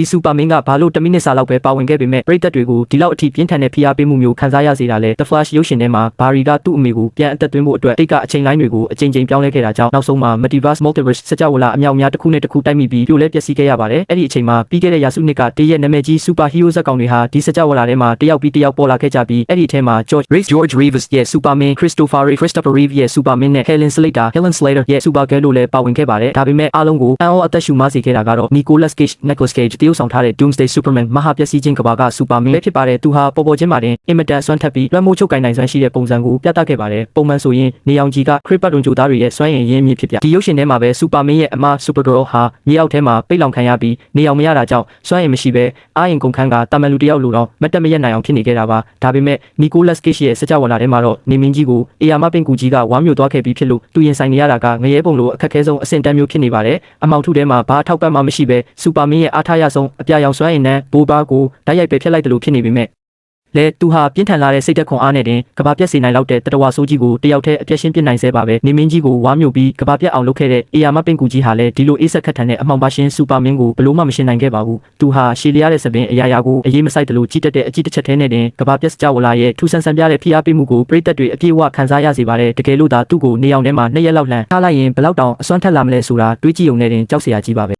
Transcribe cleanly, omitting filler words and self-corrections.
ဒီစူပါမင်းကဘာလို့10မိနစ်စာလောက်ပဲပါဝင်ခဲ့ပေမဲ့ပရိသတ်တွေကိုဒီလောက်အထိပြင်းထန်တဲ့ဖိအားပေးမှုမျိုးခံစားရစေတာလဲ The Flash ရုပ်ရှင်ထဲမှာဘာရီကသူ့အမေကိုပြန်အသက်သွင်းဖို့အတွက်တိတ်ကအချိန်လိုင်းတွေကိုအချိန်ချင်းပြောင်းလဲခဲ့တာကြောင့်နောက်ဆုံးမှာ Multiverse Multiverse စကြဝဠာအမြောက်များတစ်ခုနဲ့တစ်ခုတိုက်မိပြီးပြိုလဲပျက်စီးခဲ့ရပါတယ်အဲ့ဒီအချိန်မှာပြီးခဲ့တဲ့ရာစုနှစ်ကတည့်ရဲ့နာမည်ကြီး Super Hero ဇာတ်ကောင်တွေဟာဒီစကြဝဠာထဲမှာတယောက်ပြီးတယောက်ပေါ်လာခဲ့ကြပြီးအဲ့ဒီအထဲမှာ George Reeves ရဲ့ Superman Christopher Reeve ရဲ့ Superman နဲ့ Helen Slater ရဲ့ Supergirl တို့လည်းပါဝင်ခဲ့ပါတယ်ဒါပေမဲ့အားလုံးကိုအံ့ဩအသက်ရှူမစေခဲ့တာကတော့ Nicolas Cage တရုပ်ဆောင်ထားတဲ့ Doomsday Superman မဟာပျက်စီးခြင်းကဘာက Superman ပဲဖြစ်ပါတယ်သူဟာပေါ်ချင်းမာတင်အင်မတန်ဆွမ်းထက်ပြီးလွှမ်းမိုးချုပ်ကိုင်နိုင်စွမ်းရှိတဲ့ပုံစံကိုပြသခဲ့ပါတယ်ပုံမှန်ဆိုရင်နေအောင်ကြီးကခရစ်ပတ်တွန်ဂျိုသားတွေရဲ့စွမ်းရည်ရင်းမြစ်ဖြစ်ပြဒီရုပ်ရှင်ထဲမှာပဲ Superman ရဲ့အမ Supergirl ဟာမြေအောက်ထဲမှာပိတ်လောင်ခံရပြီးနေအောင်မရတာကြောင့်စွမ်းရည်မရှိဘဲအာရင်ကုန်ခန်းကတာမန်လူတယောက်လိုတော့မတက်မရက်နိုင်အောင်ဖြစ်နေခဲ့တာပါဒါပေမဲ့ Nicolas Cage ရဲ့စကြဝဠာထဲမှာတော့နေမင်းကြီးကိုအေယာမပင်ကူကြီးကဝမ်းမြို့သွားခဲ့ပြီးဖြစ်လို့သူရင်ဆိုင်နေရတာကငရဲပုံလိုအခက်အခဲဆုံးအဆင့်တန်းမျိုးဖြစ်နေပါတယ်အမောင်ထုထဲမှာဘာအထောက်ပံ့မှမရှိဘဲ Superman ရဲ့အားထားရဆုံးအပြာရောင်စွမ်းရည်နဲ့ဘိုးဘားကိုတိုက်ရိုက်ပဲဖျက်လိုက်တယ်လို့ဖြစ်နေပေမဲ့လဲသူဟာပြင်းထန်လာတဲ့စိတ်သက်ခွန်အားနဲ့တင်ကဘာပြက်စေနိုင်လောက်တဲ့တတဝါဆိုးကြီးကိုတယောက်တည်းအပြက်ရှင်းပြစ်နိုင်စေပါပဲနေမင်းကြီးကိုဝါမျိုးပြီးကဘာပြက်အောင်လုပ်ခဲ့တဲ့အေယာမပင်ကူကြီးဟာလည်းဒီလိုအေးဆက်ခတ်ထန်တဲ့အမှောင်ပါရှင်စူပါမင်းကိုဘလို့မှမရှင်းနိုင်ခဲ့ပါဘူးသူဟာရှည်လျားတဲ့သပင်အရာကိုအေးမဆိုင်တယ်လို့ကြီးတက်တဲ့အကြည့်တစ်ချက်ထဲနဲ့တင်ကဘာပြက်စကြဝဠာရဲ့ထူဆန်းဆန်းပြတဲ့ဖိအားပေးမှုကိုပရိသတ်တွေအပြည့်အဝခံစားရစေပါတယ်တကယ်လို့သာသူ့ကိုနေအောင်ထဲမှာ2ရက်လောက်လှန်ထားလိုက်ရင်ဘယ်လောက်တောင်အစွမ်းထက်လာမလဲဆိုတာတွေးကြည့်ုံနဲ့တင်ကြောက်စရာကြီးပါပဲ